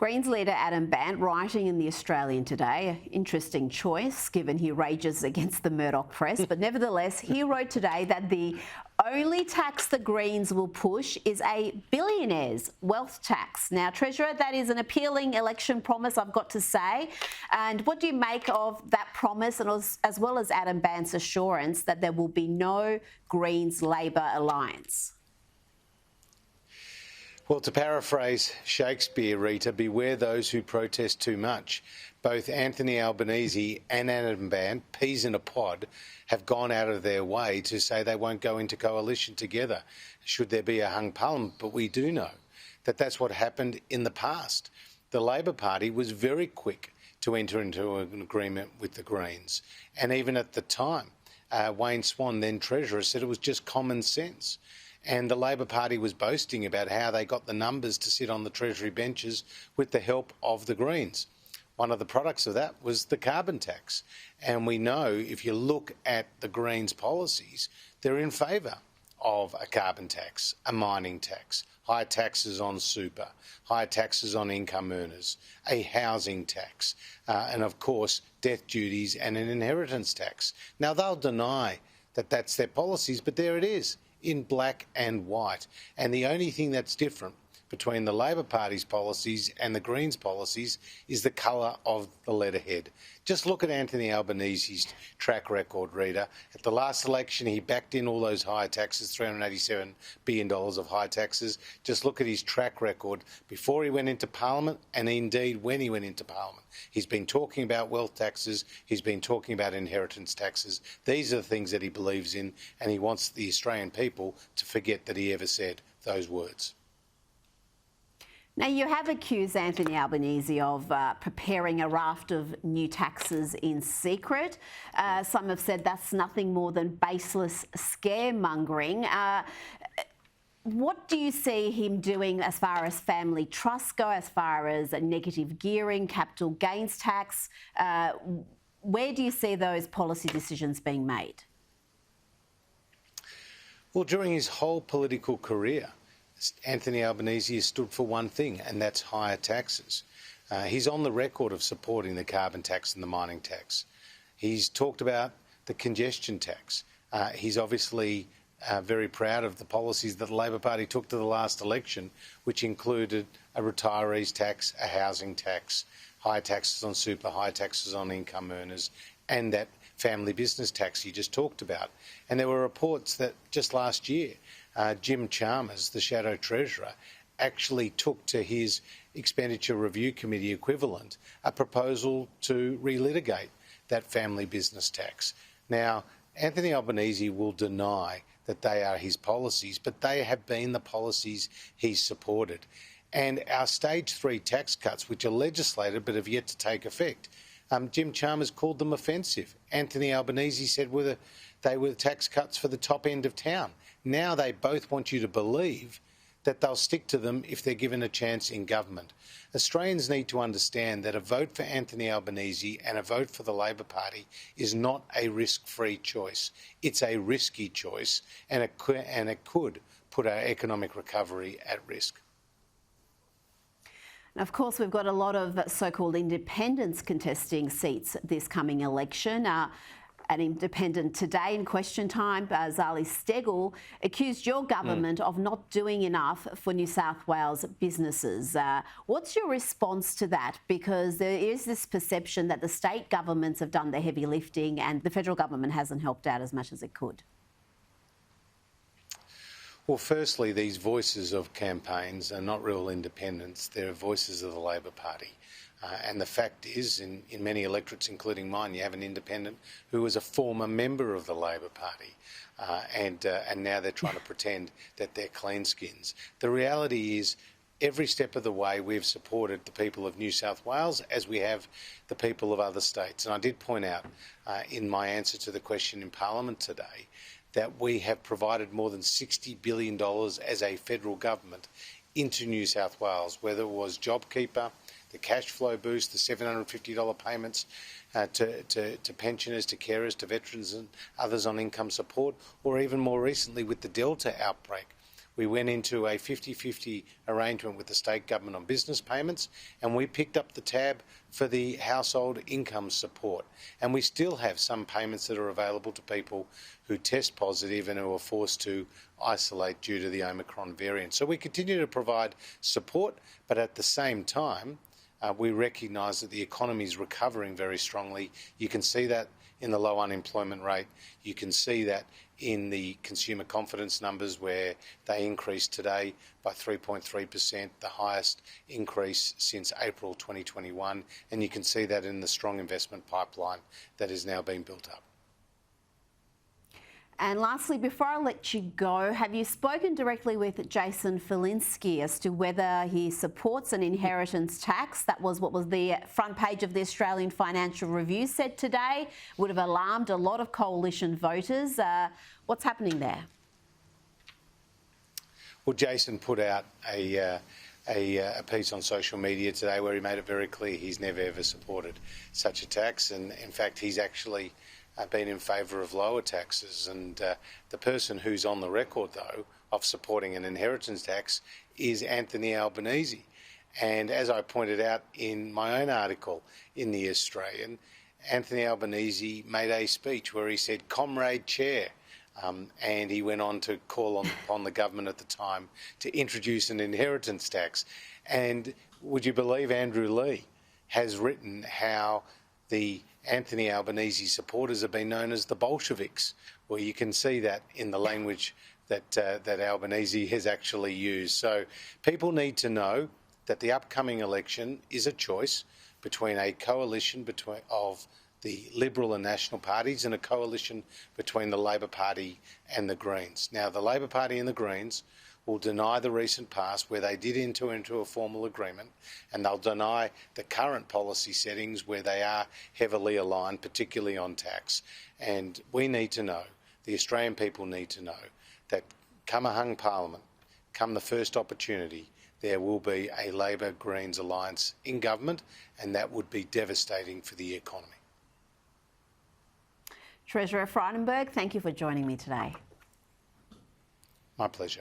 Greens leader Adam Bandt writing in The Australian today, interesting choice given he rages against the Murdoch press, but nevertheless he wrote today that the only tax the Greens will push is a billionaires' wealth tax. Now, Treasurer, that is an appealing election promise, I've got to say. And what do you make of that promise, and as well as Adam Bandt's assurance that there will be no Greens-Labor alliance? Well, to paraphrase Shakespeare, Rita, beware those who protest too much. Both Anthony Albanese and Adam Bandt, peas in a pod, have gone out of their way to say they won't go into coalition together should there be a hung parliament. But we do know that that's what happened in the past. The Labor Party was very quick to enter into an agreement with the Greens. And even at the time, Wayne Swan, then Treasurer, said it was just common sense. And the Labor Party was boasting about how they got the numbers to sit on the Treasury benches with the help of the Greens. One of the products of that was the carbon tax. And we know if you look at the Greens' policies, they're in favour of a carbon tax, a mining tax, high taxes on super, high taxes on income earners, a housing tax, and of course death duties and an inheritance tax. Now they'll deny that that's their policies, but there it is, in black and white. And the only thing that's different between the Labor Party's policies and the Greens' policies is the colour of the letterhead. Just look at Anthony Albanese's track record, Rita. At the last election, he backed in all those high taxes, $387 billion of high taxes. Just look at his track record before he went into Parliament and indeed when he went into Parliament. He's been talking about wealth taxes. He's been talking about inheritance taxes. These are the things that he believes in, and he wants the Australian people to forget that he ever said those words. Now, you have accused Anthony Albanese of preparing a raft of new taxes in secret. Some have said that's nothing more than baseless scaremongering. What do you see him doing as far as family trusts go, as far as negative gearing, capital gains tax? Where do you see those policy decisions being made? Well, during his whole political career, Anthony Albanese has stood for one thing, and that's higher taxes. He's on the record of supporting the carbon tax and the mining tax. He's talked about the congestion tax. He's obviously very proud of the policies that the Labor Party took to the last election, which included a retirees tax, a housing tax, high taxes on super, high taxes on income earners, and that family business tax he just talked about. And there were reports that just last year, Jim Chalmers, the Shadow Treasurer, actually took to his Expenditure Review Committee equivalent a proposal to relitigate that family business tax. Now, Anthony Albanese will deny that they are his policies, but they have been the policies he's supported. And our Stage 3 tax cuts, which are legislated but have yet to take effect, Jim Chalmers called them offensive. Anthony Albanese said they were tax cuts for the top end of town. Now they both want you to believe that they'll stick to them if they're given a chance in government. Australians need to understand that a vote for Anthony Albanese and a vote for the Labor Party is not a risk-free choice. It's a risky choice, and it could put our economic recovery at risk. Now, of course, we've got a lot of so-called independents contesting seats this coming election. An independent today in Question Time, Zali Steggall, accused your government of not doing enough for New South Wales businesses. What's your response to that? Because there is this perception that the state governments have done the heavy lifting and the federal government hasn't helped out as much as it could. Well, firstly, these voices of campaigns are not real independents. They're voices of the Labor Party. And the fact is, in many electorates, including mine, you have an independent who was a former member of the Labor Party. And now they're trying to pretend that they're clean skins. The reality is, every step of the way we've supported the people of New South Wales as we have the people of other states. And I did point out in my answer to the question in Parliament today that we have provided more than $60 billion as a federal government into New South Wales, whether it was JobKeeper, the cash flow boost, the $750 payments to pensioners, to carers, to veterans and others on income support, or even more recently with the Delta outbreak, we went into a 50-50 arrangement with the state government on business payments, and we picked up the tab for the household income support. And we still have some payments that are available to people who test positive and who are forced to isolate due to the Omicron variant. So we continue to provide support, but at the same time, we recognise that the economy is recovering very strongly. You can see that in the low unemployment rate. You can see that in the consumer confidence numbers, where they increased today by 3.3%, the highest increase since April 2021. And you can see that in the strong investment pipeline that is now being built up. And lastly, before I let you go, have you spoken directly with Jason Falinski as to whether he supports an inheritance tax? That was what was the front page of the Australian Financial Review said today. Would have alarmed a lot of coalition voters. What's happening there? Well, Jason put out a piece on social media today where he made it very clear he's never ever supported such a tax, and in fact he's actually been in favour of lower taxes. And the person who's on the record, though, of supporting an inheritance tax is Anthony Albanese. And as I pointed out in my own article in The Australian, Anthony Albanese made a speech where he said, "Comrade Chair," and he went on to call upon the government at the time to introduce an inheritance tax. And would you believe Andrew Leigh has written how the Anthony Albanese supporters have been known as the Bolsheviks? Well, you can see that in the language that Albanese has actually used. So people need to know that the upcoming election is a choice between a coalition of the Liberal and National parties and a coalition between the Labor Party and the Greens. Now, the Labor Party and the Greens will deny the recent past where they did enter into a formal agreement, and they'll deny the current policy settings where they are heavily aligned, particularly on tax. And we need to know, the Australian people need to know, that come a hung parliament, come the first opportunity, there will be a Labor-Greens alliance in government, and that would be devastating for the economy. Treasurer Frydenberg, thank you for joining me today. My pleasure.